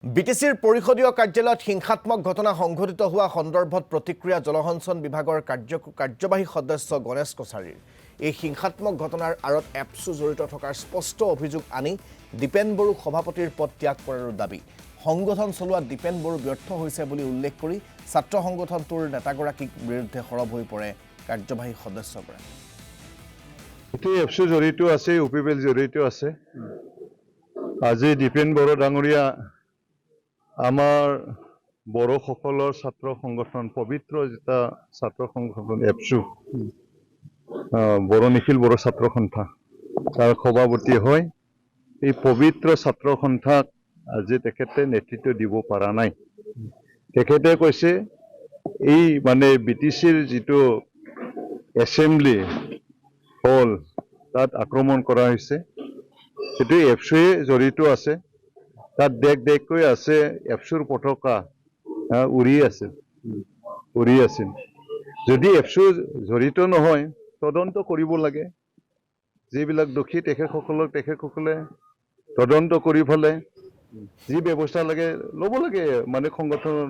বিটিচিৰ পৰিষদীয় কাৰ্যালয়ত হিংসাত্মক ঘটনা সংঘটিত হোৱা সন্দৰ্ভত প্ৰতিক্ৰিয়া জলসঞ্চন বিভাগৰ কাৰ্যবাহী সদস্য গণেশ কছাৰীৰ এই হিংসাত্মক ঘটনাৰ আঁৰত এপছু জড়িত থকাৰ স্পষ্ট অভিযোগ আনি দীপেন বড়ো সভাপতিৰ পদ ত্যাগ কৰাৰ দাবী সংগঠন চলোৱা দীপেন বড়ো ব্যৰ্থ হৈছে বুলি উল্লেখ কৰি ছাত্ৰ সংগঠনটোৰ নেতাগৰাকীৰ বিৰুদ্ধে সৰব হৈ পৰে কাৰ্যবাহী সদস্যগৰাকী। এটো এপছু জড়িত আছে, UPPL জড়িত আছে। আজি দীপেন বড়ো ডাঙৰীয়া আমাৰ বড়োসকলৰ ছাত্ৰ সংগঠন পবিত্ৰ যেটা ছাত্ৰ সংগঠন এপছু বড়ো নিখিল বড়ো ছাত্ৰ সন্থা তাৰ সভাপতি হয় এই পবিত্ৰ ছাত্ৰ সন্থাক আজি তেখেতে নেতৃত্ব দিব পৰা নাই। তেখেতে কৈছে এই মানে বিটিচিৰ যিটো এছেম্বলি হল তাত আক্ৰমণ কৰা হৈছে, সেইটো এপছুৱে জড়িত আছে। তাত দেখ আছে এপছুৰ পতাকা উৰি আছিল। যদি এপছু জড়িত নহয় তদন্ত কৰিব লাগে, যিবিলাক দোষী তেখেতসকলে তদন্ত কৰি ফেলে যি ব্যৱস্থা লাগে ল'ব লাগে, মানে সংগঠনৰ